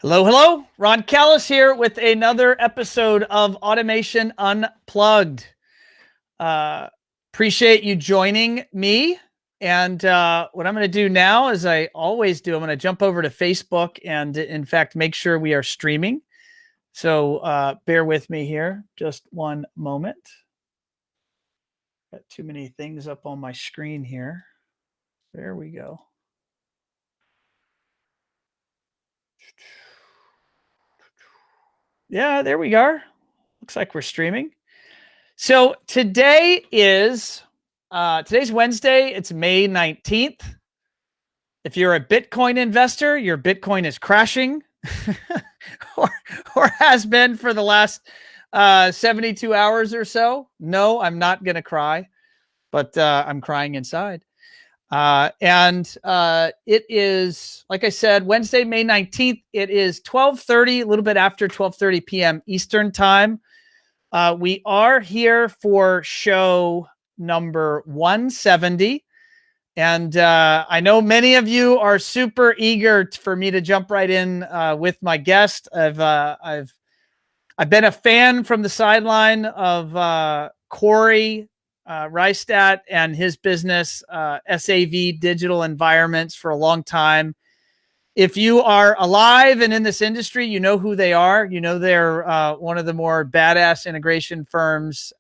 Hello, hello. Ron Callis here with another episode of Automation Unplugged. Appreciate you joining me. And what I'm going to do now, as I always do, I'm going to jump over to Facebook and, in fact, make sure we are streaming. So bear with me here. Just one moment. Got too many things up on my screen here. There we go. Yeah, there we are. Looks like we're streaming. So today is today's Wednesday. It's May 19th. If you're a Bitcoin investor, your Bitcoin is crashing or has been for the last 72 hours or so. No, I'm not going to cry, but I'm crying inside. It is, like I said, Wednesday, May 19th. It is 12:30, a little bit after 12:30 p.m. Eastern time. We are here for show number 170. And I know many of you are super eager for me to jump right in with my guest. I've been a fan from the sideline of Cory Reistad and his business, SAV Digital Environments, for a long time. If you are alive and in this industry, you know who they are. You know they're one of the more badass integration firms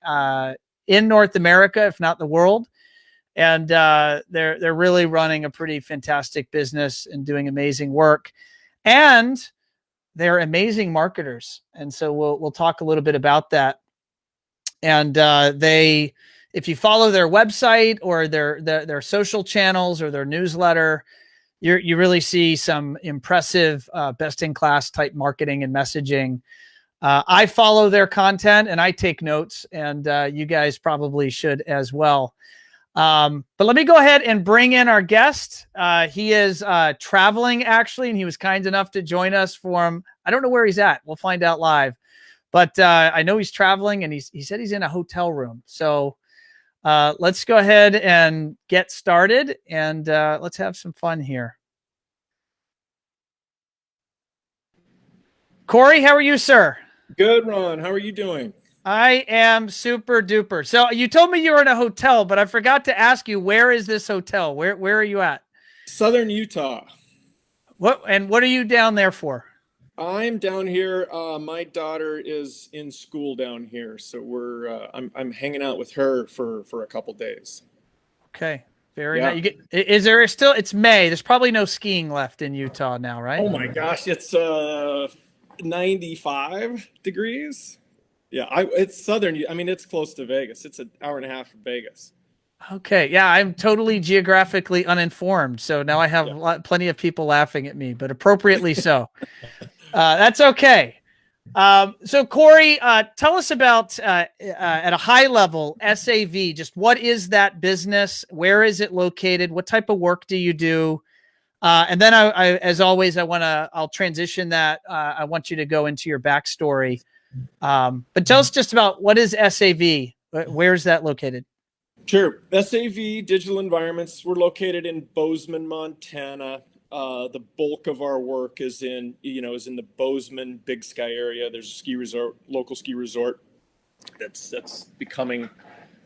in North America, if not the world. And they're really running a pretty fantastic business and doing amazing work. And they're amazing marketers. And so we'll talk a little bit about that. And if you follow their website or their social channels or their newsletter, you really see some impressive best-in-class type marketing and messaging. I follow their content and I take notes, and you guys probably should as well. But let me go ahead and bring in our guest. He is traveling, actually, and he was kind enough to join us from, I don't know where he's at. We'll find out live. But I know he's traveling, and he said he's in a hotel room. So let's go ahead and get started, and let's have some fun here. Cory, how are you, sir? Good, Ron. How are you doing? I am super duper. So you told me you were in a hotel, but I forgot to ask you, where is this hotel? Where are you at? Southern Utah. What are you down there for? I'm down here. My daughter is in school down here, so I'm hanging out with her for a couple days. Okay, very Yeah. nice. Is there still? It's May. There's probably no skiing left in Utah now, right? Oh my gosh, it's 95 degrees. Yeah, it's southern. I mean, it's close to Vegas. It's an hour and a half from Vegas. Okay, yeah, I'm totally geographically uninformed, so now I have plenty of people laughing at me, but appropriately so. That's okay. So Cory, tell us about at a high level, SAV. Just what is that business? Where is it located? What type of work do you do? And then I as always, I'll transition that. I want you to go into your backstory. But tell us just about what is SAV? Where is that located? Sure. SAV Digital Environments. We're located in Bozeman, Montana. The bulk of our work is in the Bozeman Big Sky area. There's a ski resort, local ski resort that's becoming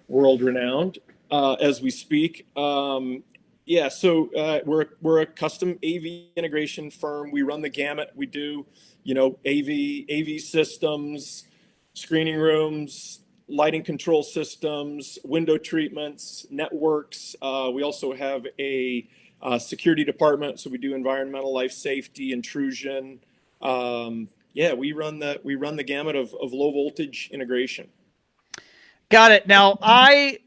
world renowned as we speak. So we're a custom AV integration firm. We run the gamut. We do AV systems, screening rooms, lighting control systems, window treatments, networks. We also have a security department, so we do environmental, life safety, intrusion. We run the gamut of low voltage integration. Got it. Now I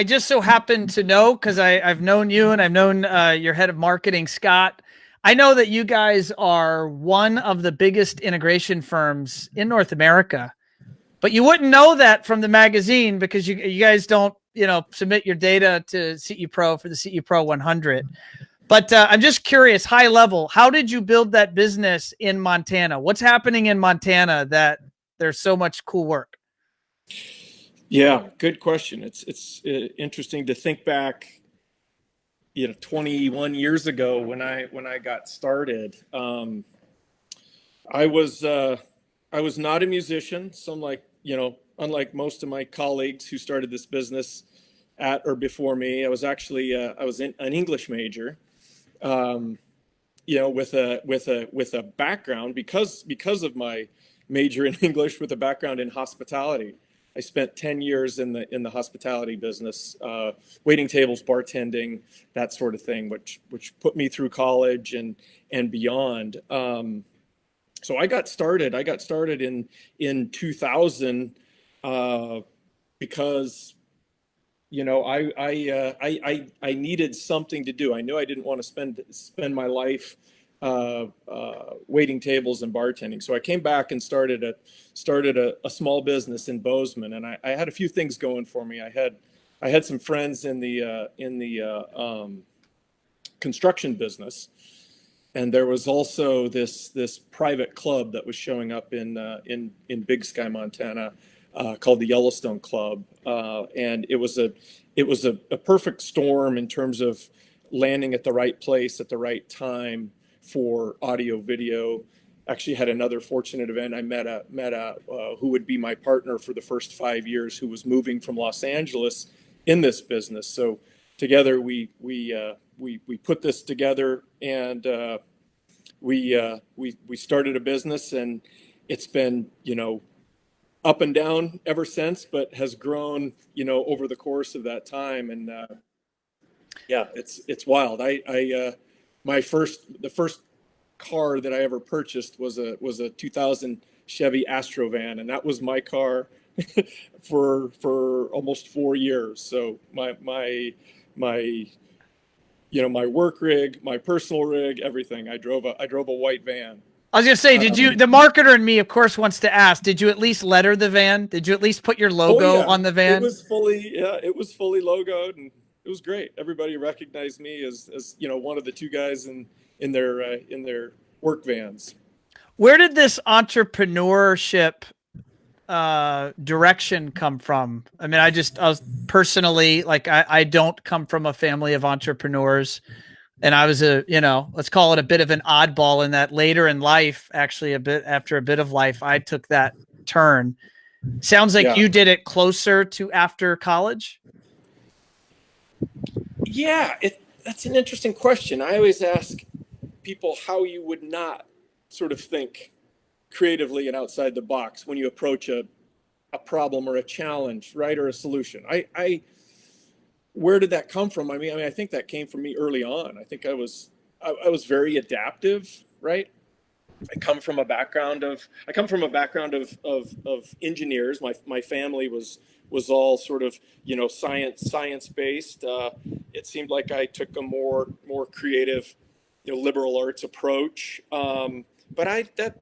just so happen to know, because I've known you and I've known your head of marketing, Scott. I know that you guys are one of the biggest integration firms in North America. But you wouldn't know that from the magazine because you guys don't, submit your data to CE Pro for the CE Pro 100. But I'm just curious, high level, how did you build that business in Montana? What's happening in Montana that there's so much cool work? Yeah, good question. It's interesting to think back, 21 years ago when I got started. I was I was not a musician. So unlike most of my colleagues who started this business at or before me, I was actually I was an English major. Um, with a background because of my major in English with a background in hospitality. I spent 10 years in the hospitality business, waiting tables, bartending, that sort of thing, which put me through college and beyond. So I got started. I got started in 2000 because I needed something to do. I knew I didn't want to spend my life waiting tables and bartending. So I came back and started a small business in Bozeman, and I had a few things going for me. I had some friends in the construction business, and there was also this private club that was showing up in Big Sky, Montana, called the Yellowstone Club, and it was a perfect storm in terms of landing at the right place at the right time for audio video. Actually, had another fortunate event. I met a who would be my partner for the first 5 years, who was moving from Los Angeles in this business. So together we put this together, and we started a business, and it's been up and down ever since, but has grown over the course of that time. And yeah, it's wild. The first car that I ever purchased was a 2000 Chevy Astrovan, and that was my car for almost 4 years. So my work rig, my personal rig, everything. I drove a white van. I was gonna say, did you? The marketer in me, of course, wants to ask: did you at least letter the van? Did you at least put your Oh logo yeah, on the van? it was fully logoed, and it was great. Everybody recognized me as one of the two guys in their work vans. Where did this entrepreneurship direction come from? I mean, I was personally, like, I don't come from a family of entrepreneurs, and I was let's call it a bit of an oddball in that later in life, actually after a bit of life, I took that turn. Sounds like Yeah. you did it closer to after college. Yeah, that's an interesting question. I always ask people how you would not sort of think creatively and outside the box when you approach a problem or a challenge, right, or a solution. Where did that come from? I think that came from me early on. I think I was very adaptive, right? I come from a background of engineers. My family was all sort of science based. It seemed like I took a more creative, liberal arts approach. But I that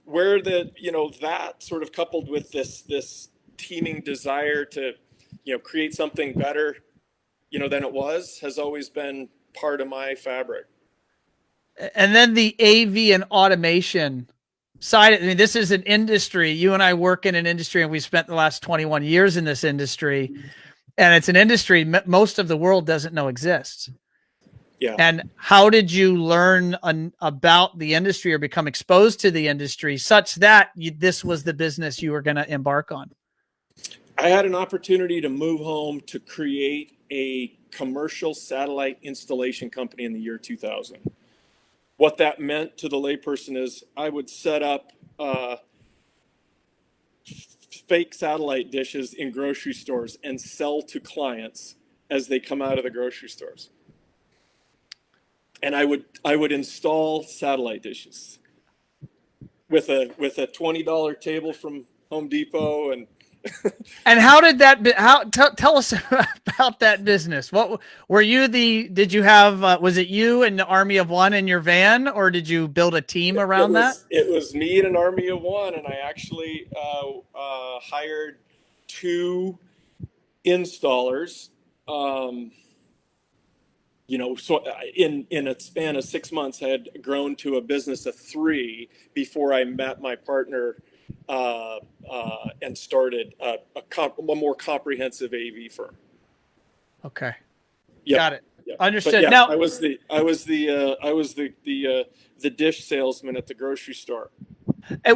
where the that sort of coupled with this teeming desire to create something better than it was, has always been part of my fabric. And then the AV and automation side. I mean, this is an industry. You and I work in an industry, and we spent the last 21 years in this industry. And it's an industry most of the world doesn't know exists. Yeah. And how did you learn about the industry or become exposed to the industry such that this was the business you were going to embark on? I had an opportunity to move home to create a commercial satellite installation company in the year 2000. What that meant to the layperson is I would set up fake satellite dishes in grocery stores and sell to clients as they come out of the grocery stores. And I would install satellite dishes with a $20 table from Home Depot. And and how did that tell us about that business? What were you did you have was it you and the army of one in your van, or did you build a team around that? It was me and an army of one, and I actually hired two installers. So in a span of 6 months, I had grown to a business of three before I met my partner and started a more comprehensive AV firm. Okay. Yep. Got it. Yeah. Understood. But yeah, Now, the dish salesman at the grocery store.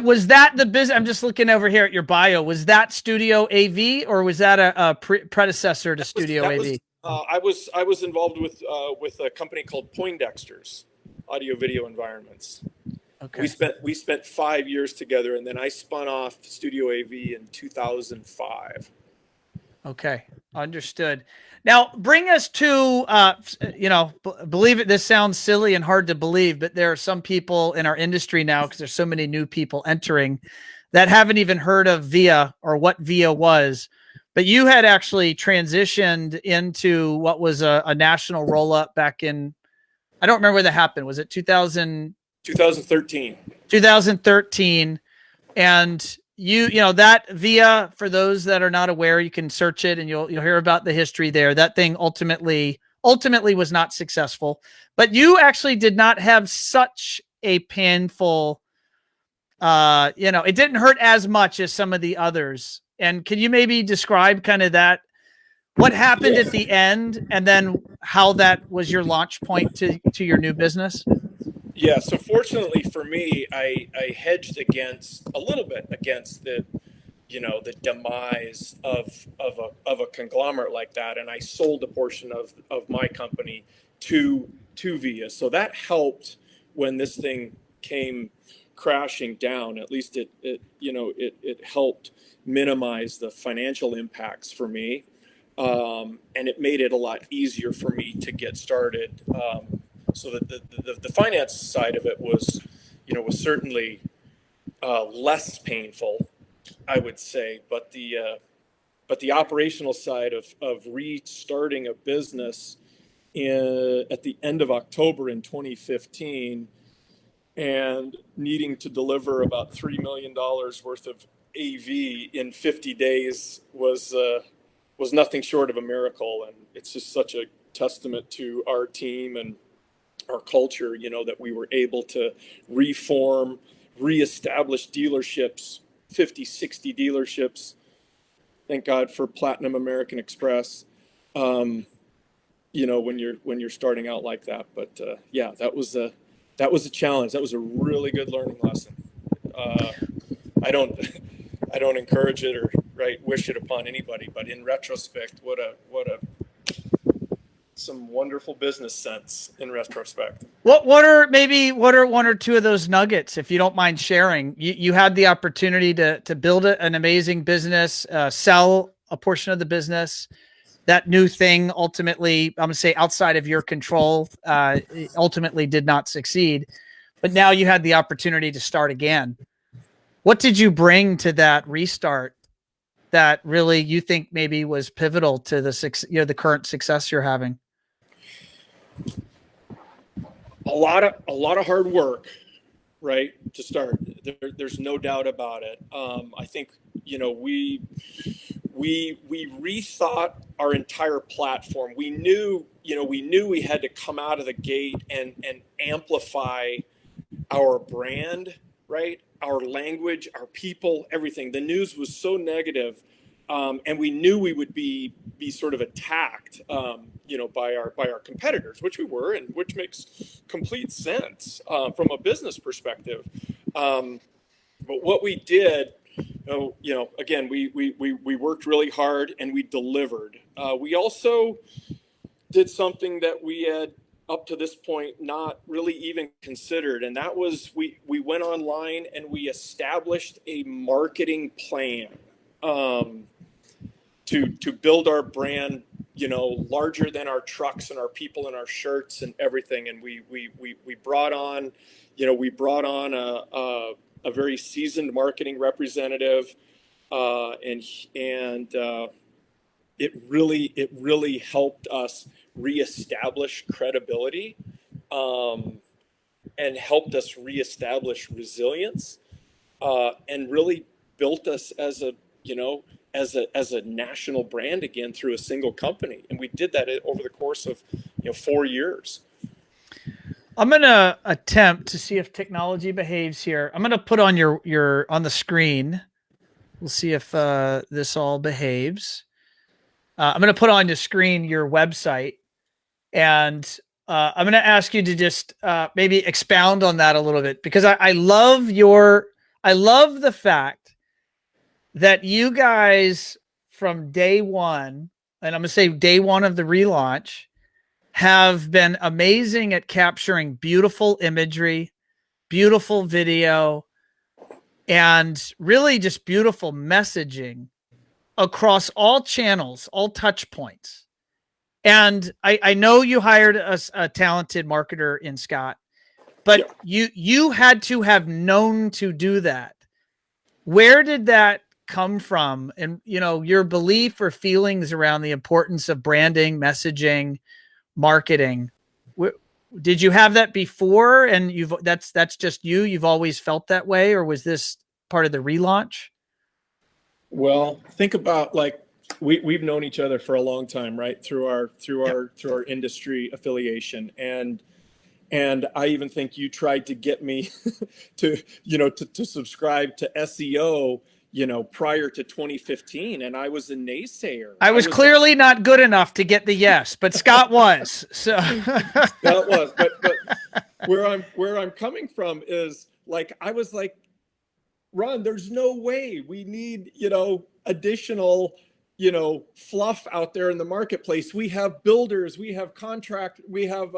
was that the business? I'm just looking over here at your bio. Was that Studio AV, or was that a predecessor to Studio AV? I was involved with a company called Poindexter's Audio Video Environments. Okay. We spent 5 years together, and then I spun off Studio AV in 2005. Okay, understood. Now, bring us to, believe it, this sounds silly and hard to believe, but there are some people in our industry now, because there's so many new people entering, that haven't even heard of VIA or what VIA was. But you had actually transitioned into what was a national roll-up back in, I don't remember when that happened. Was it 2013. 2013. And that VIA, for those that are not aware, you can search it and you'll hear about the history there. That thing ultimately was not successful, but you actually did not have such a painful, it didn't hurt as much as some of the others. And can you maybe describe kind of that, what happened at the end, and then how that was your launch point to your new business? Yeah, so fortunately for me, I hedged a little bit against the demise of a conglomerate like that, and I sold a portion of my company to VIA. So that helped when this thing came crashing down. At least it helped minimize the financial impacts for me, and it made it a lot easier for me to get started. So that the finance side of it was certainly less painful, I would say, but the operational side of restarting a business at the end of October in 2015 and needing to deliver about $3 million worth of AV in 50 days was nothing short of a miracle, and it's just such a testament to our team and our culture, that we were able to reestablish dealerships, 50, 60 dealerships. Thank God for Platinum American Express. When you're starting out like that, but yeah, that was a challenge. That was a really good learning lesson. I don't encourage it or wish it upon anybody, but in retrospect, what a some wonderful business sense in retrospect. What are one or two of those nuggets, if you don't mind sharing? You had the opportunity to build an amazing business, sell a portion of the business. That new thing ultimately, I'm gonna say outside of your control, ultimately did not succeed. But now you had the opportunity to start again. What did you bring to that restart that really you think maybe was pivotal to the current success you're having? A lot of hard work, right, to start. There's no doubt about it. I think we rethought our entire platform. We knew we had to come out of the gate and amplify our brand, right? Our language, our people, everything. The news was so negative, and we knew we would be sort of attacked, by our competitors, which we were, and which makes complete sense from a business perspective. But what we did, again, we worked really hard and we delivered. We also did something that we had up to this point not really even considered, and that was we went online and we established a marketing plan to build our brand, larger than our trucks and our people and our shirts and everything. And we brought on a very seasoned marketing representative, and it really helped us reestablish credibility, and helped us reestablish resilience, and really built us as a national brand again through a single company. And we did that over the course of 4 years. I'm gonna attempt to see if technology behaves here. I'm gonna put on your on the screen. We'll see if this all behaves. I'm gonna put on the screen your website, And I'm going to ask you to just maybe expound on that a little bit, because I love the fact that you guys from day one, and I'm going to say day one of the relaunch, have been amazing at capturing beautiful imagery, beautiful video, and really just beautiful messaging across all channels, all touch points. And I know you hired a talented marketer in Scott, but you had to have known to do that. Where did that come from? And, you know, your belief or feelings around the importance of branding, messaging, marketing. Did you have that before, and that's just you've always felt that way, or was this part of the relaunch? Well, think about, like, we've known each other for a long time, right? Through our industry affiliation. And I even think you tried to get me to subscribe to SEO, prior to 2015. And I was a naysayer. I was clearly not good enough to get the yes, but Scott was. So that was, but where I'm coming from is, like, I was like, Ron, there's no way we need, additional, fluff out there in the marketplace. We have builders, we have we have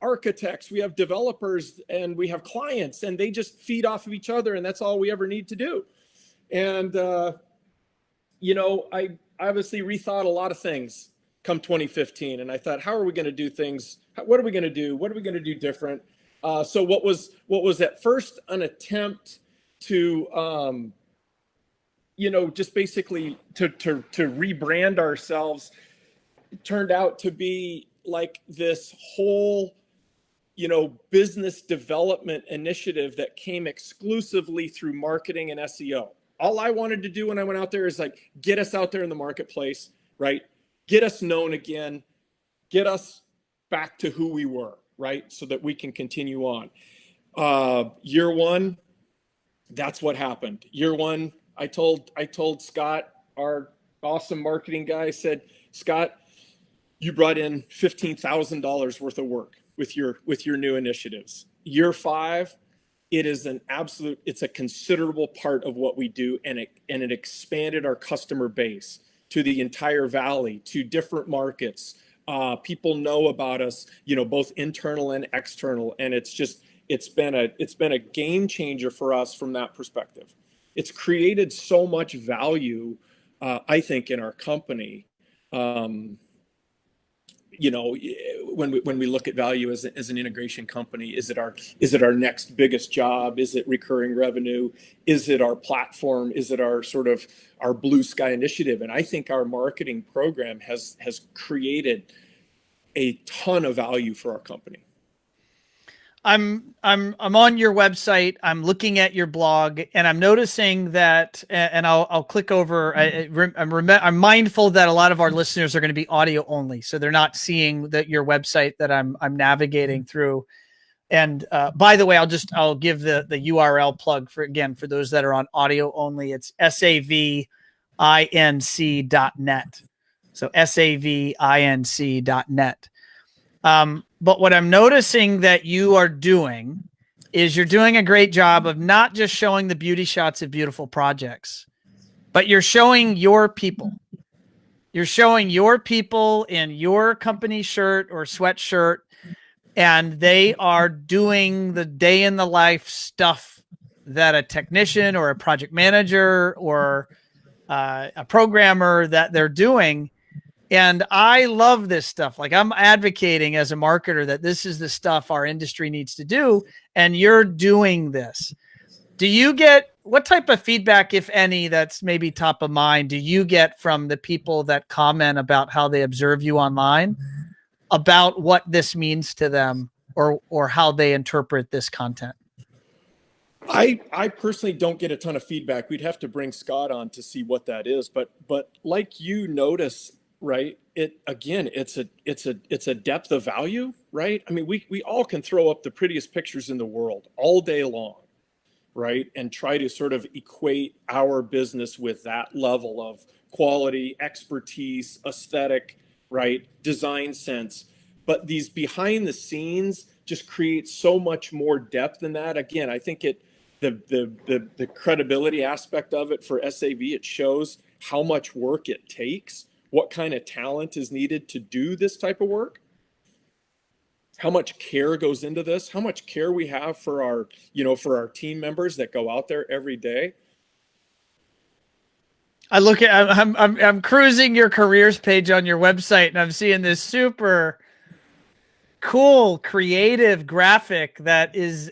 architects, we have developers, and we have clients, and they just feed off of each other, and that's all we ever need to do. And I obviously rethought a lot of things come 2015, and I thought, how are we going to do things? What are we going to do? What are we going to do different? So what was at first an attempt to just basically to rebrand ourselves, it turned out to be like this whole business development initiative that came exclusively through marketing and SEO. All I wanted to do when I went out there is, like, get us out there in the marketplace, right? Get us known again, get us back to who we were, right? So that we can continue on. Year one, that's what happened. Year one, I told Scott, our awesome marketing guy, I said, Scott, you brought in $15,000 worth of work with your new initiatives. Year five, it's a considerable part of what we do, and it expanded our customer base to the entire valley, to different markets. People know about us, both internal and external, and it's been a game changer for us from that perspective. It's created so much value, I think, in our company. When we look at value as an integration company, is it our next biggest job? Is it recurring revenue? Is it our platform? Is it our blue sky initiative? And I think our marketing program has created a ton of value for our company. I'm on your website. I'm looking at your blog, and I'm noticing that, and I'll click over. I'm mindful that a lot of our listeners are going to be audio only, so they're not seeing your website that I'm navigating through. And by the way, I'll give the URL plug for those that are on audio only. It's savinc.net. So savinc.net. But what I'm noticing that you are doing is you're doing a great job of not just showing the beauty shots of beautiful projects, but you're showing your people. You're showing your people in your company shirt or sweatshirt, and they are doing the day in the life stuff that a technician or a project manager or a programmer that they're doing. And I love this stuff. Like, I'm advocating as a marketer that this is the stuff our industry needs to do. And you're doing this. Do you get, what type of feedback, if any, that's maybe top of mind, do you get from the people that comment about how they observe you online, about what this means to them, or how they interpret this content? I personally don't get a ton of feedback. We'd have to bring Scott on to see what that is. But like you notice, right? It's a depth of value, right? I mean, we all can throw up the prettiest pictures in the world all day long, right? And try to sort of equate our business with that level of quality, expertise, aesthetic, right? Design sense. but these behind the scenes just create so much more depth in that. Again, I think the credibility aspect of it for SAV, it shows how much work it takes, what kind of talent is needed to do this type of work, how much care goes into this, how much care we have for our team members that go out there every day. I'm cruising your careers page on your website, and I'm seeing this super cool creative graphic that is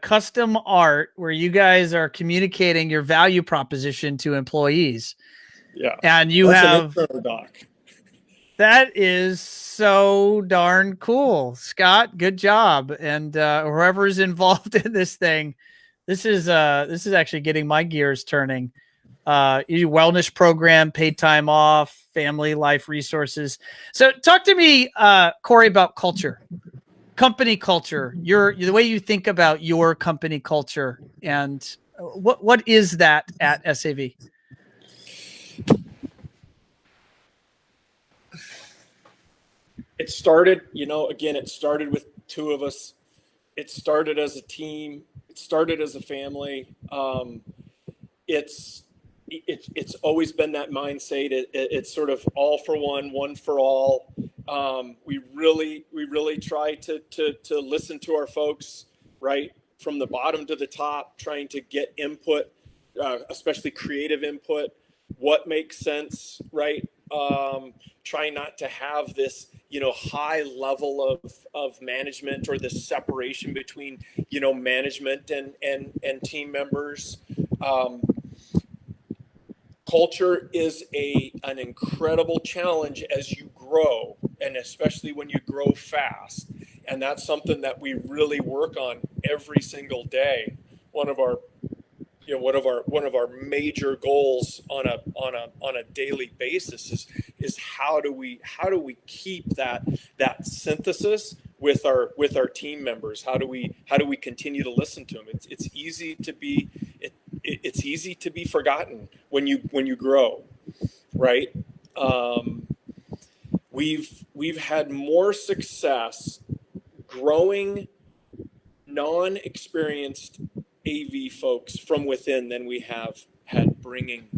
custom art where you guys are communicating your value proposition to employees. Yeah. And you have an intro doc. That is so darn cool. Scott, good job. And whoever's involved in this thing, this is actually getting my gears turning. Your wellness program, paid time off, family life resources. So talk to me, Cory, about culture, company culture, the way you think about your company culture, and what is that at SAV? It started, again, it started with two of us. It started as a team. It started as a family. It's always been that mindset. It's sort of all for one, one for all. We really try to listen to our folks, right, from the bottom to the top, trying to get input, especially creative input. What makes sense, right? Try not to have this, high level of management, or this separation between, management and team members. Culture is an incredible challenge as you grow, and especially when you grow fast. And that's something that we really work on every single day. One of our major goals on a daily basis is how do we keep that synthesis with our team members? How do we continue to listen to them? It's easy to be forgotten when you grow, right? We've had more success growing non-experienced AV folks from within than we have had bringing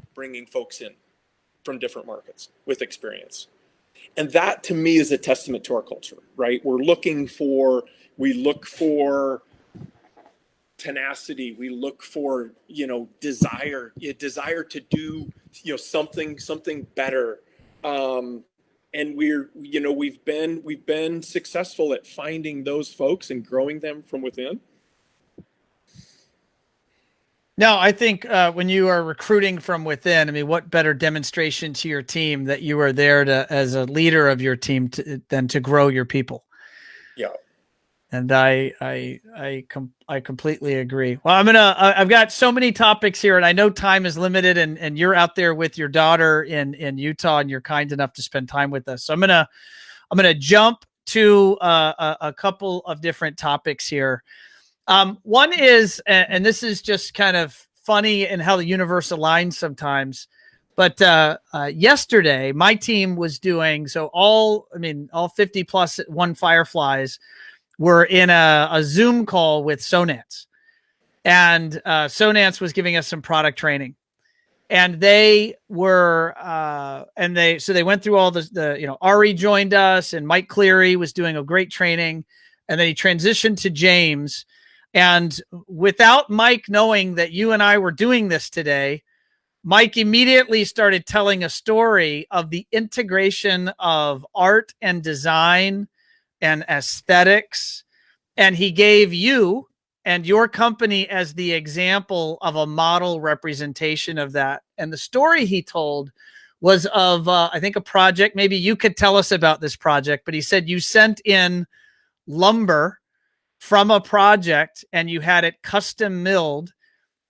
folks in from different markets with experience. And that to me is a testament to our culture, right? We look for tenacity. We look for, desire to do, something better. And we've been successful at finding those folks and growing them from within. No, I think when you are recruiting from within, I mean, what better demonstration to your team that you are there as a leader of your team than to grow your people? Yeah. And I completely agree. Well, I've got so many topics here, and I know time is limited, and you're out there with your daughter in Utah, and you're kind enough to spend time with us. So I'm gonna jump to a couple of different topics here. One is, and this is just kind of funny in how the universe aligns sometimes, but yesterday my team was doing, so all 50 plus One Fireflies were in a Zoom call with Sonance, and Sonance was giving us some product training, and they were, so they went through all Ari joined us, and Mike Cleary was doing a great training, and then he transitioned to James. And without Mike knowing that you and I were doing this today, Mike immediately started telling a story of the integration of art and design and aesthetics. And he gave you and your company as the example of a model representation of that. And the story he told was of, I think, a project. Maybe you could tell us about this project, but he said you sent in lumber from a project and you had it custom milled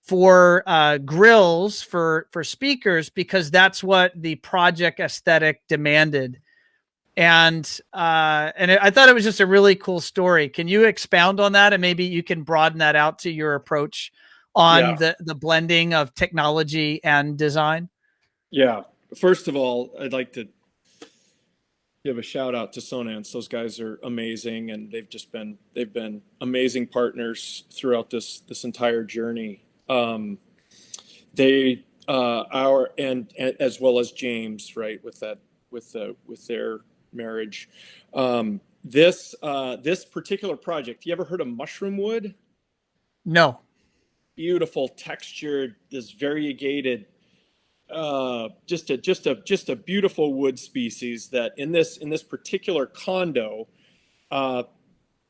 for grills for speakers, because that's what the project aesthetic demanded. And I thought it was just a really cool story. Can you expound on that, and maybe you can broaden that out to your approach on the blending of technology and design? Yeah. First of all, I'd like to give a shout out to Sonance. Those guys are amazing, and they've been amazing partners throughout this entire journey. They our and as well as James, right, with their marriage. This particular project, you ever heard of mushroom wood? No. Beautiful textured, this variegated, just a beautiful wood species that in this particular condo,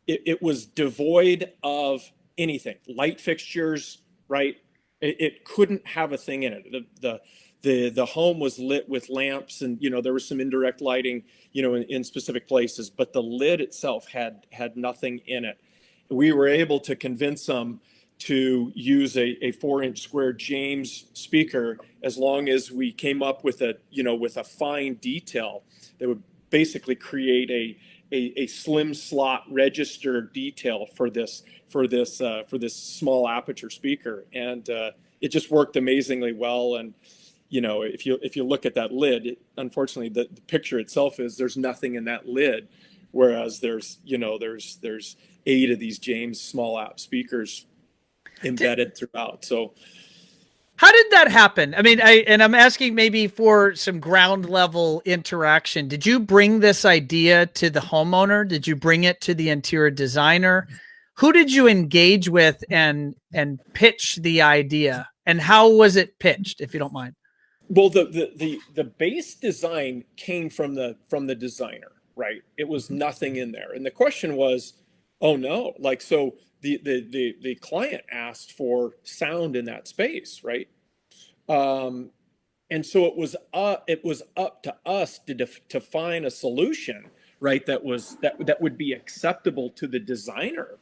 it was devoid of anything, light fixtures, right? It couldn't have a thing in it. The home was lit with lamps, and there was some indirect lighting, in specific places, but the lid itself had nothing in it. We were able to convince them to use a 4-inch square James speaker, as long as we came up with a fine detail that would basically create a slim slot register detail for this small aperture speaker, and it just worked amazingly well. And if you look at that lid, unfortunately the picture itself is there's nothing in that lid, whereas there's 8 of these James small app speakers embedded throughout. So how did that happen? I mean, I'm asking maybe for some ground level interaction. Did you bring this idea to the homeowner? Did you bring it to the interior designer? Who did you engage with and pitch the idea? And how was it pitched, if you don't mind? Well, the base design came from the designer, right? It was nothing in there, and the question was, oh no, like, so the client asked for sound in that space, right? And so it was up to us to find a solution, right? That would be acceptable to the designer,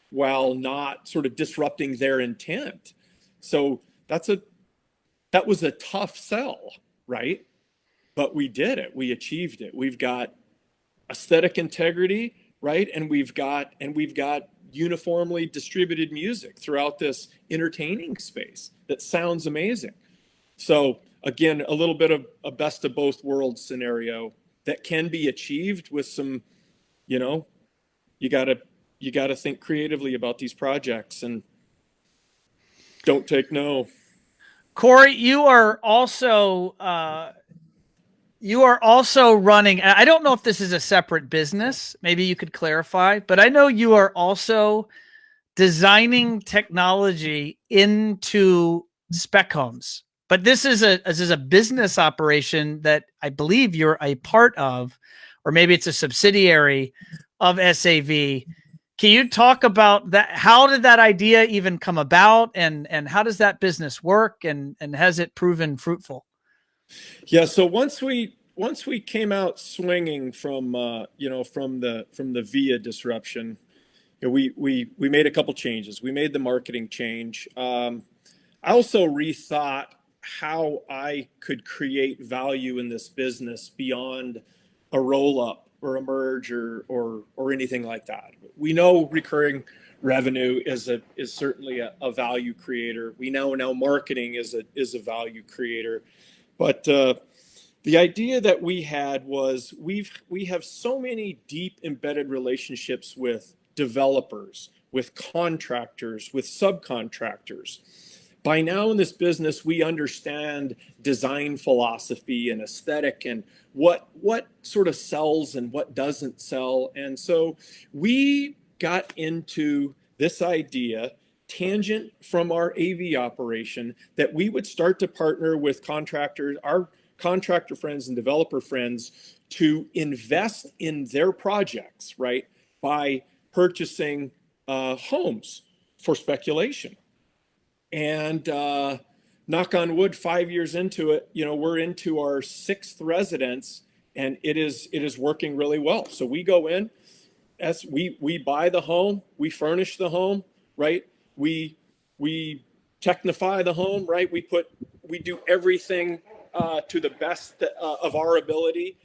while not sort of disrupting their intent. So that was a tough sell, right? But we did it. We achieved it. We've got aesthetic integrity, right? And we've got uniformly distributed music throughout this entertaining space that sounds amazing. So again, a little bit of a best of both worlds scenario that can be achieved with some, you gotta think creatively about these projects and don't take no. Cory, you are also running, I don't know if this is a separate business, maybe you could clarify, but I know you are also designing technology into Spec Homes. But this is a business operation that I believe you're a part of, or maybe it's a subsidiary of SAV. Can you talk about that? How did that idea even come about, and how does that business work, and has it proven fruitful? Yeah. So once we came out swinging from the VIA disruption, we made a couple changes. We made the marketing change. I also rethought how I could create value in this business beyond a roll up or a merge or anything like that. We know recurring revenue is certainly a value creator. We know now marketing is a value creator. But the idea that we had was we have so many deep embedded relationships with developers, with contractors, with subcontractors. By now in this business, we understand design philosophy and aesthetic and what sort of sells and what doesn't sell. And so we got into this idea, tangent from our AV operation, that we would start to partner with contractors, our contractor friends and developer friends, to invest in their projects, right, by purchasing homes for speculation. And knock on wood, 5 years into it, we're into our 6th residence, and it is working really well. So we go in, as we buy the home, we furnish the home, right? We technify the home, right? We do everything to the best of our ability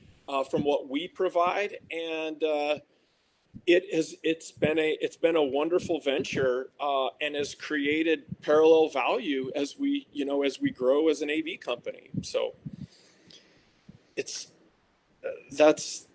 from what we provide, and it's been a wonderful venture and has created parallel value as we grow as an AV company. So that's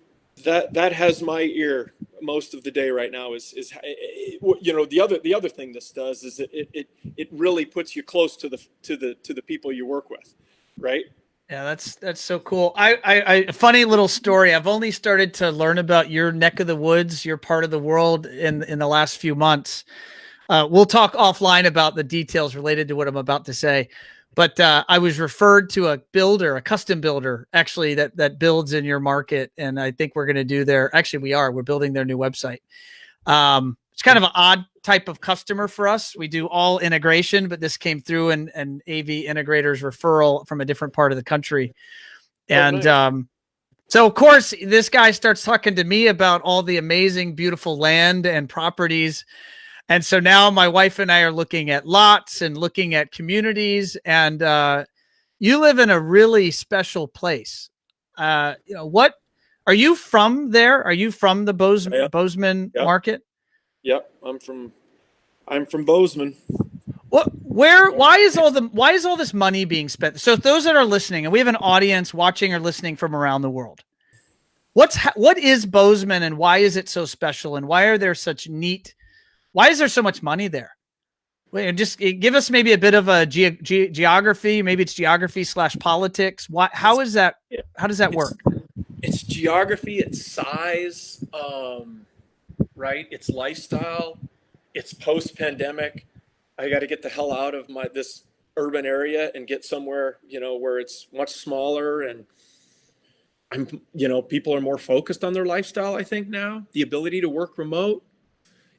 that has my ear most of the day right now. The other thing this does is it really puts you close to the people you work with, right? Yeah, that's so cool. A funny little story. I've only started to learn about your neck of the woods, your part of the world in the last few months. We'll talk offline about the details related to what I'm about to say. But I was referred to a builder, a custom builder, actually that builds in your market, and I think we're going to do their. Actually, we're building their new website. It's kind of an odd type of customer for us. We do all integration, but this came through an AV integrators referral from a different part of the country. And nice. So of course, this guy starts talking to me about all the amazing, beautiful land and properties. And so now my wife and I are looking at lots and looking at communities. And you live in a really special place. What are you from there? Are you from the Bozeman Yep. market? Yep, I'm from Bozeman. Why is all this money being spent? So those that are listening, and we have an audience watching or listening from around the world, what is Bozeman and why is it so special? And why is there so much money there? Just give us maybe a bit of a geography. Maybe it's geography/politics. How does that work? It's geography, it's size, right? It's lifestyle, it's post-pandemic. I got to get the hell out of this urban area and get somewhere, where it's much smaller, and people are more focused on their lifestyle, I think now. The ability to work remote.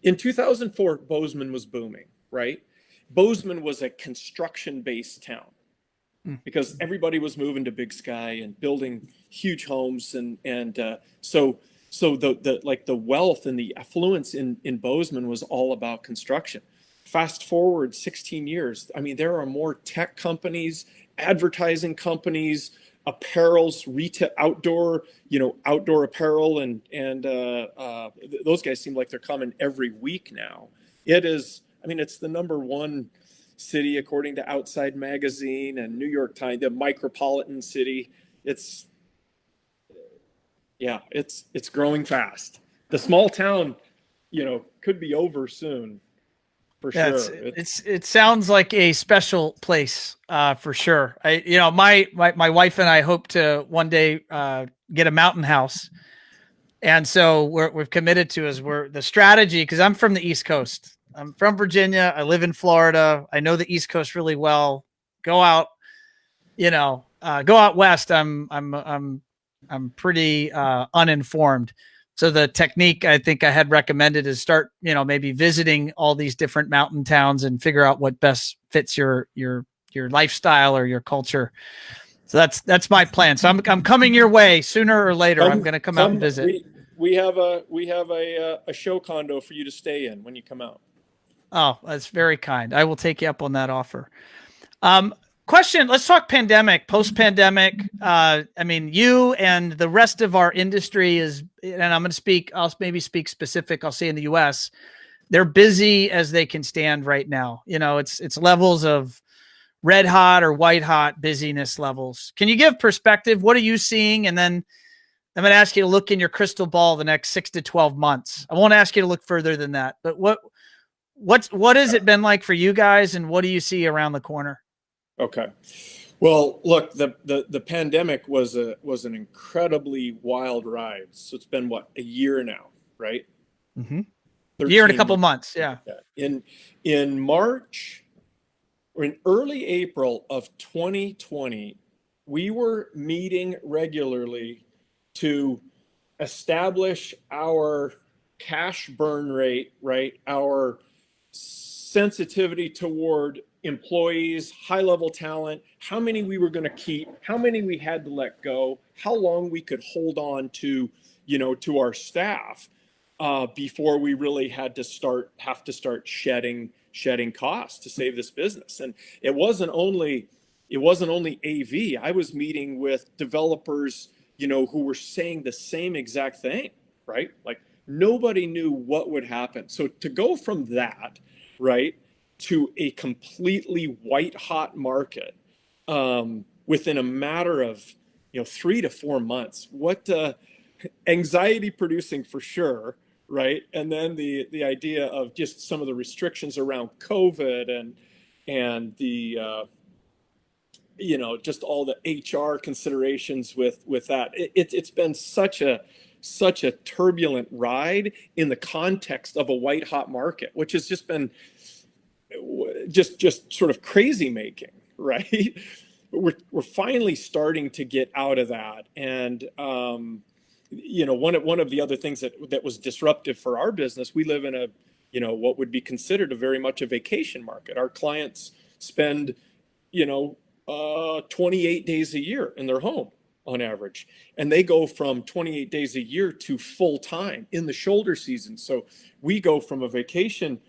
In 2004, Bozeman was booming, right? Bozeman was a construction-based town because everybody was moving to Big Sky and building huge homes, so the wealth and the affluence in Bozeman was all about construction. Fast forward 16 years, I mean, there are more tech companies, advertising companies, apparels, retail, outdoor apparel, and those guys seem like they're coming every week now. It's the #1 city according to Outside Magazine and New York Times, the micropolitan city. It's growing fast. The small town, could be over soon. For sure. It sounds like a special place, for sure. My wife and I hope to one day get a mountain house, and so we've committed to the strategy, because I'm from the East Coast. I'm from Virginia. I live in Florida. I know the East Coast really well. Go out west. I'm pretty uninformed. So the technique I think I had recommended is start, maybe visiting all these different mountain towns and figure out what best fits your lifestyle or your culture. So that's my plan. So I'm coming your way sooner or later. I'm going to come out and visit. We have a show condo for you to stay in when you come out. Oh, that's very kind. I will take you up on that offer. Question. Let's talk pandemic, post-pandemic. You and the rest of our industry and I'm going to speak, I'll maybe speak specific. I'll say in the US, they're busy as they can stand right now. It's levels of red hot or white hot busyness levels. Can you give perspective? What are you seeing? And then I'm going to ask you to look in your crystal ball the next 6 to 12 months. I won't ask you to look further than that, but what has it been like for you guys, and what do you see around the corner? Okay. Well, look, the pandemic was an incredibly wild ride. So it's been a year now, right? Mm-hmm. A year and a couple months. Yeah. In March or in early April of 2020, we were meeting regularly to establish our cash burn rate, right? Our sensitivity toward employees, high-level talent, how many we were going to keep, how many we had to let go, how long we could hold on to, to our staff, before we really have to start shedding costs to save this business. And it wasn't only AV. I was meeting with developers, who were saying the same exact thing, right? Like nobody knew what would happen. So to go from that, right, to a completely white hot market, within a matter of 3 to 4 months, anxiety producing for sure, right? And then the idea of just some of the restrictions around COVID and the just all the HR considerations with that. It's been such a turbulent ride in the context of a white hot market, which has just been just sort of crazy making, right? But we're finally starting to get out of that, and one of the other things that was disruptive for our business, we live in a what would be considered a very much a vacation market. Our clients spend 28 days a year in their home on average, and they go from 28 days a year to full time in the shoulder season. So we go from a vacation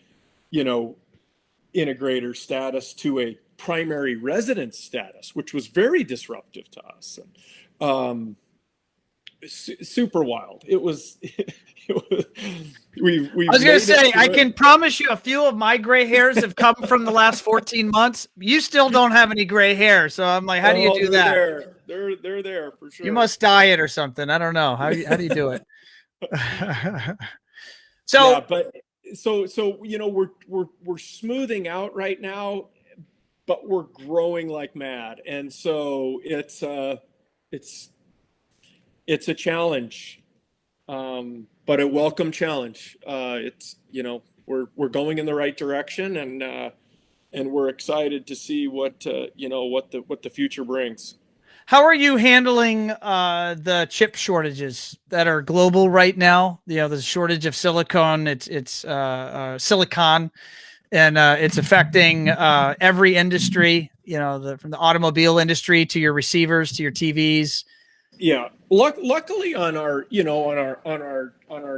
integrator status to a primary residence status, which was very disruptive to us. And super wild. It was. We I was going to say, I can promise you a few of my gray hairs have come from the last 14 months. You still don't have any gray hair. So I'm like, how do you do that? They're there for sure. You must dye it or something. I don't know. How do you do it? So, yeah, but so we're smoothing out right now, but we're growing like mad. And so it's a challenge, but a welcome challenge. It's we're going in the right direction, and we're excited to see what the future brings. How are you handling the chip shortages that are global right now? There's a shortage of silicon. It's silicon, and it's affecting every industry. From the automobile industry to your receivers to your TVs. Yeah, luckily on our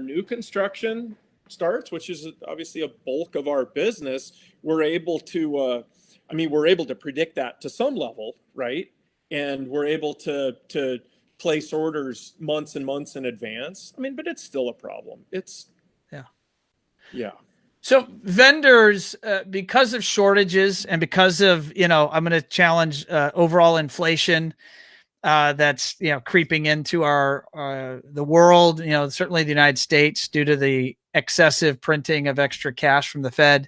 new construction starts, which is obviously a bulk of our business, we're able to predict that to some level, right? And we're able to place orders months and months in advance. But it's still a problem. Yeah. So vendors, because of shortages and because of I'm going to challenge overall inflation. That's creeping into the world, certainly the United States, due to the excessive printing of extra cash from the Fed.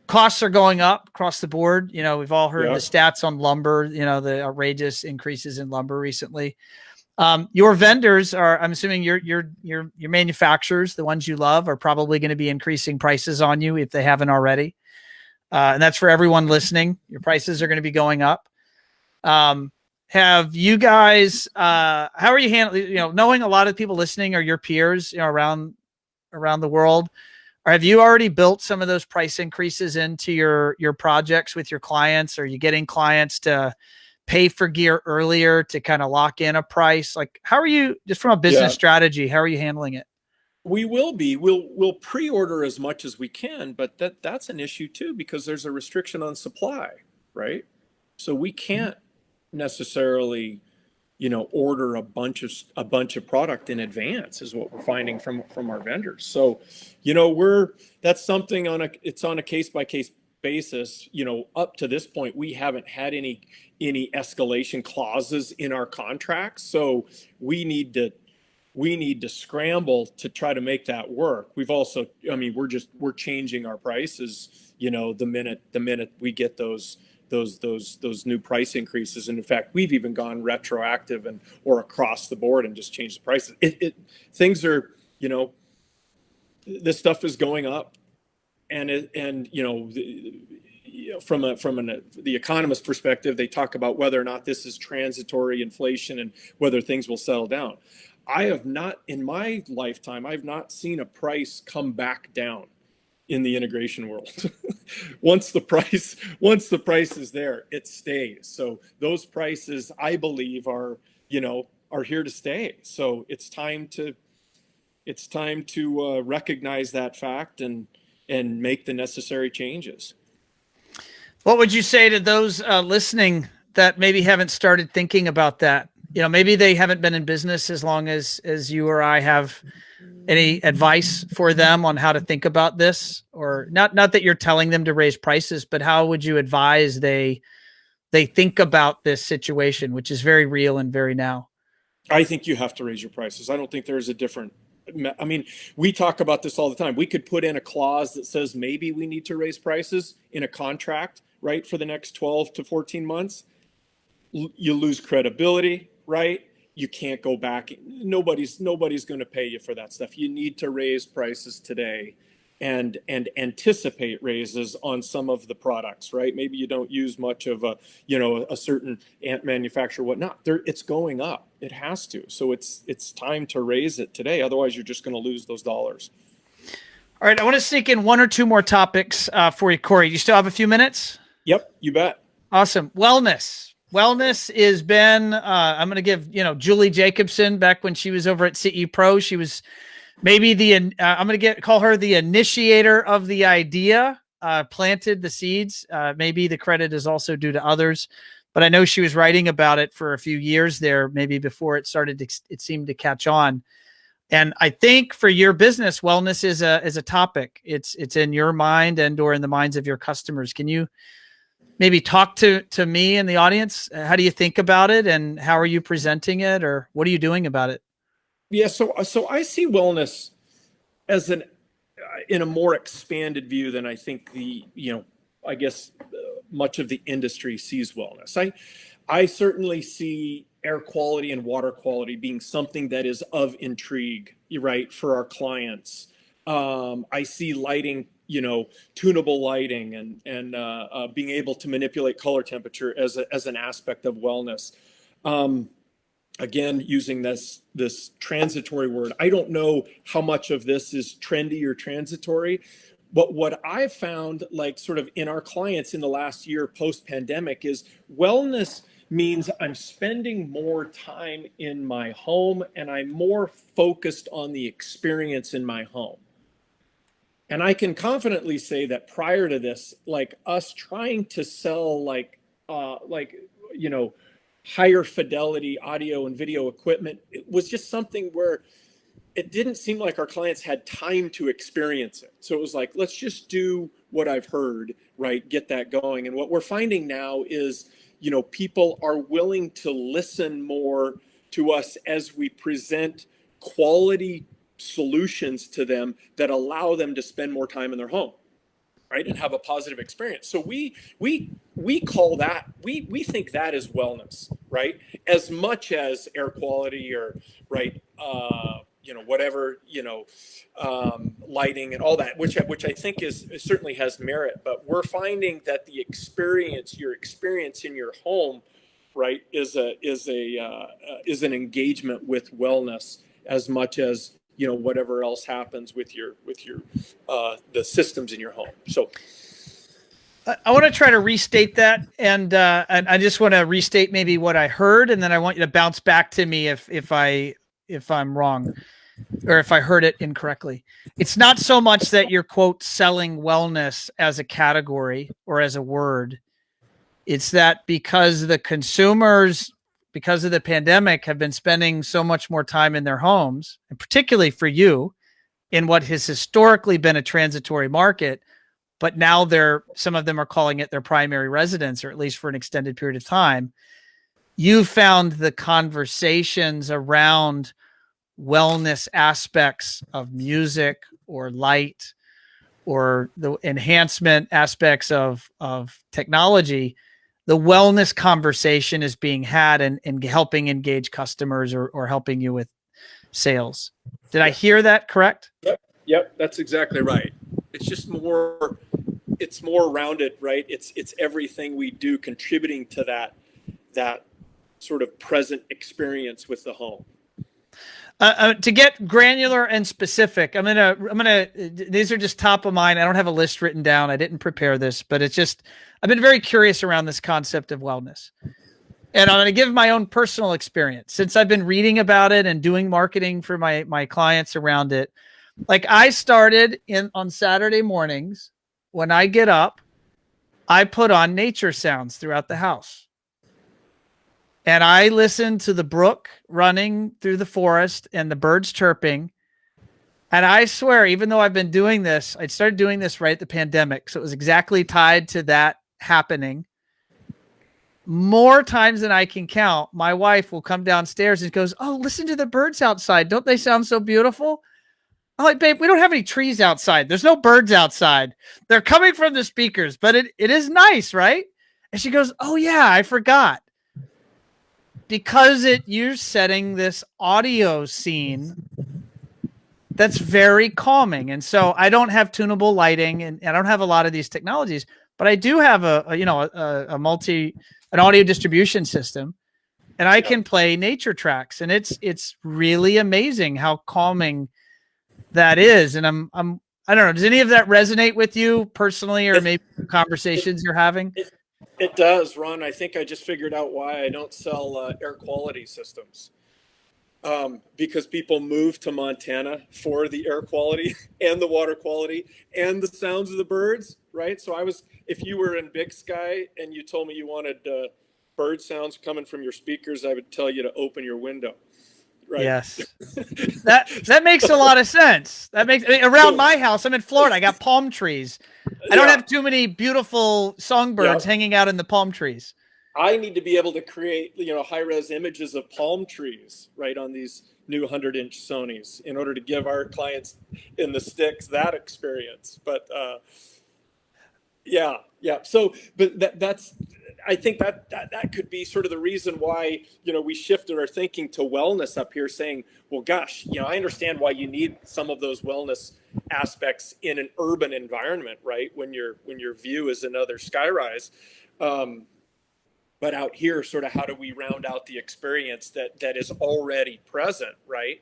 Costs are going up across the board. We've all heard the stats on lumber, the outrageous increases in lumber recently. Your vendors I'm assuming your manufacturers, the ones you love, are probably going to be increasing prices on you if they haven't already. And that's for everyone listening. Your prices are going to be going up. Have you guys, how are you handling, knowing a lot of people listening are your peers, around the world, or have you already built some of those price increases into your projects with your clients? Are you getting clients to pay for gear earlier to kind of lock in a price? Like, how are you, just from a business strategy, how are you handling it? We will be. We'll pre-order as much as we can, but that's an issue too, because there's a restriction on supply, right? So we can't necessarily order a bunch of product in advance, is what we're finding from our vendors. So that's something it's on a case by case basis. Up to this point we haven't had any escalation clauses in our contracts, so we need to scramble to try to make that work. We've also, we're changing our prices the minute we get those new price increases. And in fact, we've even gone retroactive or across the board and just changed the prices. Things are, this stuff is going up, from the economist perspective, they talk about whether or not this is transitory inflation and whether things will settle down. I have not, in my lifetime, I've not seen a price come back down in the integration world. Once the price is there, it stays. So those prices, I believe, are here to stay. So it's time to recognize that fact and make the necessary changes. What would you say to those listening that maybe haven't started thinking about that? Maybe they haven't been in business as long as you or I have. Any advice for them on how to think about this? Or not that you're telling them to raise prices, but how would you advise they think about this situation, which is very real and very now? I think you have to raise your prices. I don't think there is a different. I mean, we talk about this all the time. We could put in a clause that says maybe we need to raise prices in a contract, right, for the next 12 to 14 months. You lose credibility, right? You can't go back. Nobody's going to pay you for that stuff. You need to raise prices today and anticipate raises on some of the products, right? Maybe you don't use much of a certain ant manufacturer, whatnot. It's going up. It has to. So it's time to raise it today. Otherwise, you're just going to lose those dollars. All right, I want to sneak in one or two more topics for you, Cory. You still have a few minutes? Yep, you bet. Awesome. Wellness has been, I'm going to give, Julie Jacobson, back when she was over at CE Pro, she was maybe I'm going to call her the initiator of the idea, planted the seeds. Maybe the credit is also due to others, but I know she was writing about it for a few years there, maybe before it seemed to catch on. And I think for your business, wellness is a topic. It's in your mind or in the minds of your customers. Can you maybe talk to me and the audience? How do you think about it, and how are you presenting it, or what are you doing about it? Yeah, so I see wellness as in a more expanded view than I think much of the industry sees wellness. I certainly see air quality and water quality being something that is of intrigue, right, for our clients. I see lighting, tunable lighting and being able to manipulate color temperature as an aspect of wellness. Again, using this transitory word, I don't know how much of this is trendy or transitory, but what I've found, like sort of in our clients in the last year post-pandemic, is wellness means I'm spending more time in my home and I'm more focused on the experience in my home. And I can confidently say that prior to this, like us trying to sell higher fidelity audio and video equipment, it was just something where it didn't seem like our clients had time to experience it. So it was like, let's just do what I've heard, right? Get that going. And what we're finding now is, people are willing to listen more to us as we present quality solutions to them that allow them to spend more time in their home, right, and have a positive experience. So we call that, we think that is wellness, right, as much as air quality or right, whatever, lighting and all that, which I think certainly has merit. But we're finding that your experience in your home, right, is an engagement with wellness as much as whatever else happens with your the systems in your home. So I want to try to restate that, and I just want to restate maybe what I heard, and then I want you to bounce back to me if I'm wrong, or if I heard it incorrectly. It's not so much that you're, quote, selling wellness as a category or as a word. It's that because the consumers, because of the pandemic, have been spending so much more time in their homes, and particularly for you, in what has historically been a transitory market, but now some of them are calling it their primary residence, or at least for an extended period of time. You found the conversations around wellness aspects of music or light or the enhancement aspects of technology. The wellness conversation is being had and helping engage customers or helping you with sales. Did I hear that correct? Yep, that's exactly right. It's just more rounded, right? It's everything we do contributing to that sort of present experience with the home. To get granular and specific, I'm gonna. These are just top of mind. I don't have a list written down. I didn't prepare this, but it's just I've been very curious around this concept of wellness, and I'm gonna give my own personal experience since I've been reading about it and doing marketing for my clients around it. Like I started on Saturday mornings when I get up, I put on nature sounds throughout the house. And I listened to the brook running through the forest and the birds chirping. And I swear, even though I've been doing this, I started doing this right at the pandemic. So it was exactly tied to that happening. more times than I can count, my wife will come downstairs and goes, "Oh, listen to the birds outside. Don't they sound so beautiful?" I'm like, "Babe, we don't have any trees outside. There's no birds outside. They're coming from the speakers, but it is nice, right?" And she goes, "Oh yeah, I forgot." Because you're setting this audio scene that's very calming. And so I don't have tunable lighting and I don't have a lot of these technologies, but I do have an audio distribution system, and I can play nature tracks, and it's really amazing how calming that is. And I don't know, does any of that resonate with you personally, or maybe conversations you're having? It does, Ron. I think I just figured out why I don't sell air quality systems. Because people move to Montana for the air quality and the water quality and the sounds of the birds, right? So if you were in Big Sky and you told me you wanted bird sounds coming from your speakers, I would tell you to open your window. Right. Yes. that makes a lot of sense. Around my house, I'm in Florida, I got palm trees. I don't have too many beautiful songbirds hanging out in the palm trees. I need to be able to create, high-res images of palm trees, right, on these new 100-inch Sonys in order to give our clients in the sticks that experience. But yeah. So, but that's, I think that could be sort of the reason why, we shifted our thinking to wellness up here, saying, well, gosh, I understand why you need some of those wellness aspects in an urban environment, right? When your view is another skyrise. But out here, sort of, how do we round out the experience that is already present, right?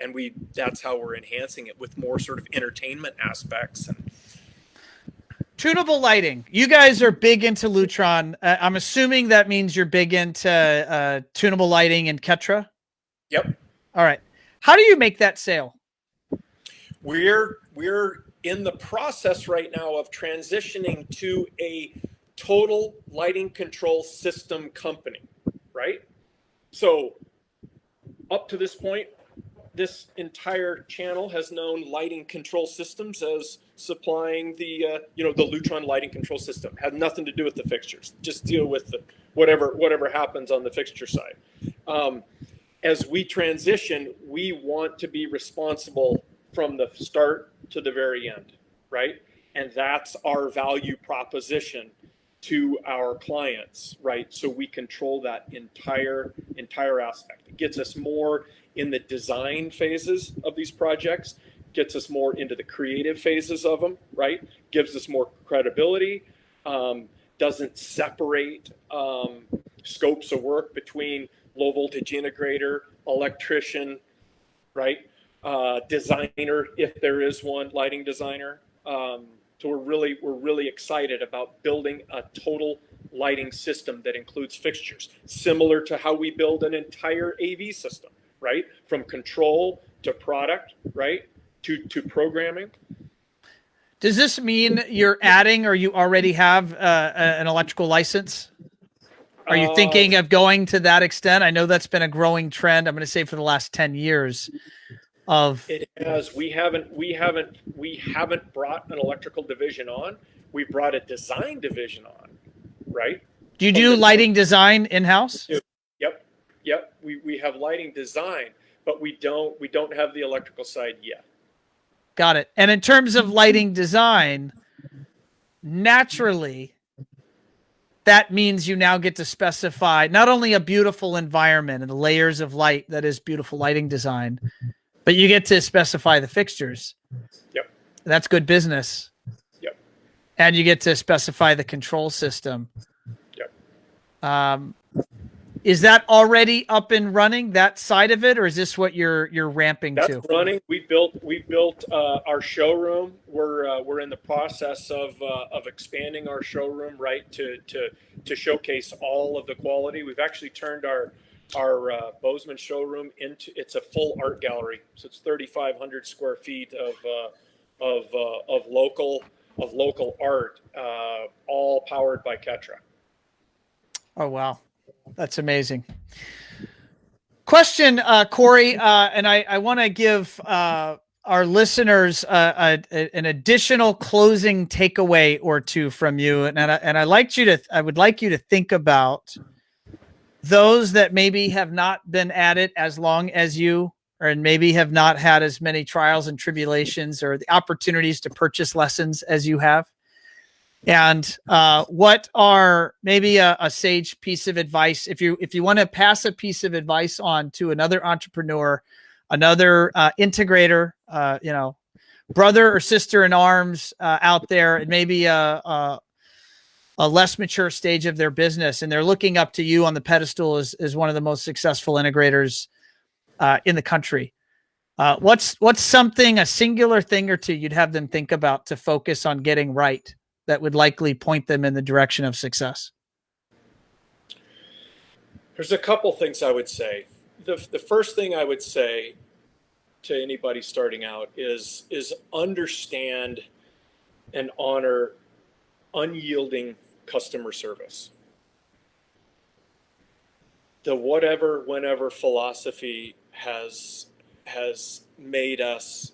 And that's how we're enhancing it with more sort of entertainment aspects. And tunable lighting. You guys are big into Lutron. I'm assuming that means you're big into tunable lighting and Ketra. Yep. All right. How do you make that sale? We're in the process right now of transitioning to a total lighting control system company, right? So up to this point, this entire channel has known lighting control systems as supplying the Lutron lighting control system. Had nothing to do with the fixtures. Just deal with whatever happens on the fixture side. As we transition, we want to be responsible from the start to the very end, right? And that's our value proposition to our clients, right? So we control that entire aspect. It gets us more in the design phases of these projects, gets us more into the creative phases of them, right? Gives us more credibility, doesn't separate scopes of work between low voltage integrator, electrician, right? Designer, if there is one, lighting designer. So we're really excited about building a total lighting system that includes fixtures, similar to how we build an entire AV system, right? From control to product, right? To programming. Does this mean you're adding, or you already have an electrical license? Are you thinking of going to that extent? I know that's been a growing trend, I'm going to say, for the last 10 years. It has. We haven't brought an electrical division on. We brought a design division on, right? Do you do lighting design in-house? Yep. We have lighting design, but we don't have the electrical side yet. Got it. And in terms of lighting design, naturally, that means you now get to specify not only a beautiful environment and the layers of light that is beautiful lighting design, but you get to specify the fixtures. Yep. That's good business. Yep. And you get to specify the control system. Yep. Is that already up and running, that side of it, or is this what you're ramping to? That's running. We built our showroom. We're in the process of expanding our showroom, right, to showcase all of the quality. We've actually turned our Bozeman showroom it's a full art gallery. So it's 3,500 square feet of local art, all powered by Ketra. Oh, wow. That's amazing. Question, Cory, and I want to give our listeners an additional closing takeaway or two from you, and I would like you to think about those that maybe have not been at it as long as you, or maybe have not had as many trials and tribulations or the opportunities to purchase lessons as you have. And what are maybe a sage piece of advice, if you want to pass a piece of advice on to another entrepreneur, another integrator, brother or sister in arms out there, and maybe a less mature stage of their business, and they're looking up to you on the pedestal as one of the most successful integrators in the country. What's something, a singular thing or two you'd have them think about to focus on getting right that would likely point them in the direction of success? There's a couple things I would say. The first thing I would say to anybody starting out is understand and honor unyielding customer service. The whatever, whenever philosophy has made us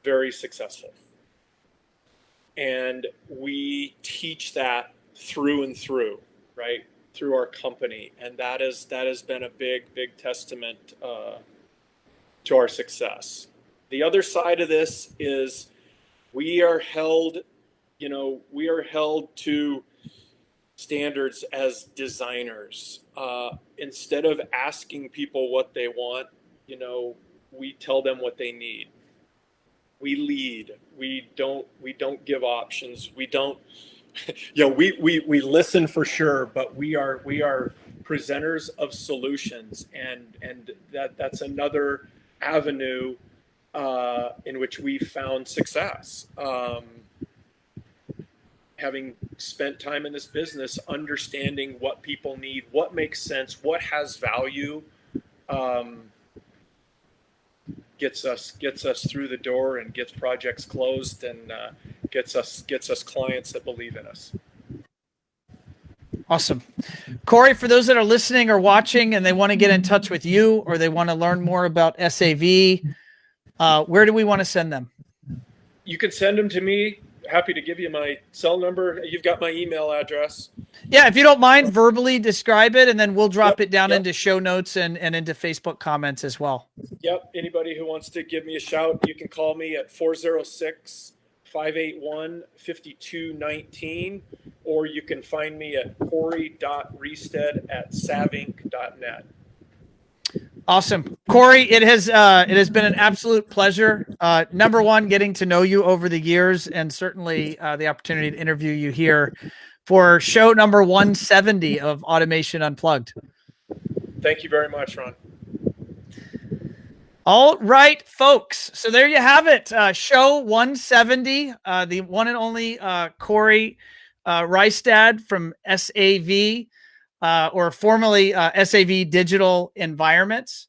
very successful. And we teach that through and through, right? Through our company. And that has been a big testament to our success. The other side of this is we are held to standards as designers. Instead of asking people what they want, we tell them what they need. We lead. We don't give options. We don't, we listen for sure, but we are presenters of solutions, and that's another avenue in which we found success. Having spent time in this business, understanding what people need, what makes sense, what has value, gets us through the door and gets projects closed, and gets us clients that believe in us. Awesome. Cory, for those that are listening or watching and they want to get in touch with you, or they want to learn more about SAV, where do we want to send them? You can send them to me. Happy to give you my cell number. You've got my email address. Yeah, if you don't mind, verbally describe it, and then we'll drop it down into show notes and into Facebook comments as well. Yep. Anybody who wants to give me a shout, you can call me at 406-581-5219, or you can find me at cory.reistad@savinc.net. Awesome. Cory, it has been an absolute pleasure. Number one, getting to know you over the years, and certainly the opportunity to interview you here for show number 170 of Automation Unplugged. Thank you very much, Ron. All right, folks. So there you have it. Show 170, the one and only Cory Reistad from SAV. Or formerly SAV Digital Environments.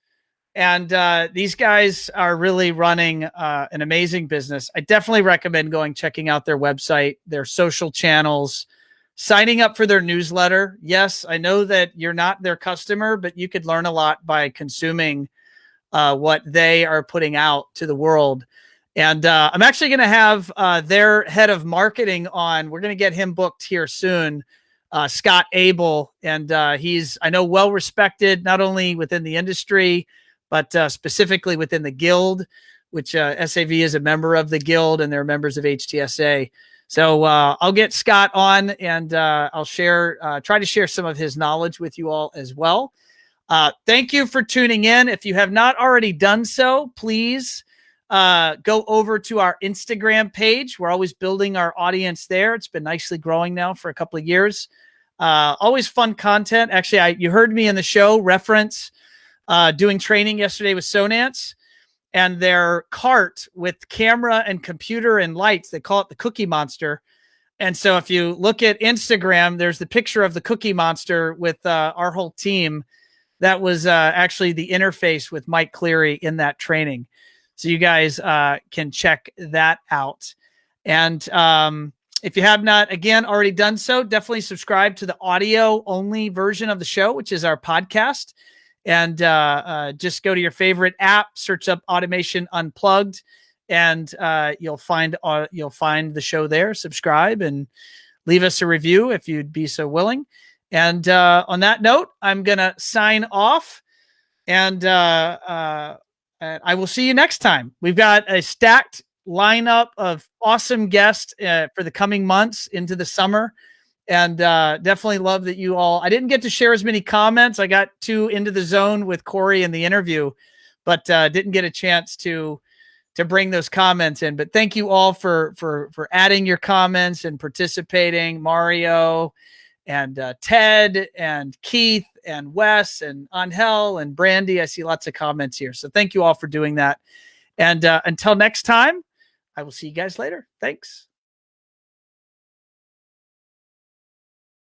And these guys are really running an amazing business. I definitely recommend checking out their website, their social channels, signing up for their newsletter. Yes, I know that you're not their customer, but you could learn a lot by consuming what they are putting out to the world. And I'm actually going to have their head of marketing on. We're going to get him booked here soon. Scott Abel, and he's, I know, well respected not only within the industry, but specifically within the guild, which SAV is a member of the guild, and they're members of HTSA. So I'll get Scott on, and I'll try to share some of his knowledge with you all as well. Thank you for tuning in. If you have not already done so, please go over to our Instagram page. We're always building our audience there. It's been nicely growing now for a couple of years. Always fun content. Actually, you heard me in the show reference doing training yesterday with Sonance, and their cart with camera and computer and lights, they call it the Cookie Monster. And so if you look at Instagram, there's the picture of the Cookie Monster with our whole team. That was actually the interface with Mike Cleary in that training. So you guys can check that out. And if you have not, again, already done so, definitely subscribe to the audio only version of the show, which is our podcast. And just go to your favorite app, search up Automation Unplugged, and you'll find the show there. Subscribe and leave us a review if you'd be so willing. And on that note, I'm gonna sign off, and I will see you next time. We've got a stacked lineup of awesome guests for the coming months into the summer. And definitely love that you all. I didn't get to share as many comments. I got too into the zone with Cory in the interview, but didn't get a chance to bring those comments in. But thank you all for adding your comments and participating. Mario and Ted and Keith and Wes and Angel and Brandy. I see lots of comments here. So thank you all for doing that. And until next time, I will see you guys later. Thanks.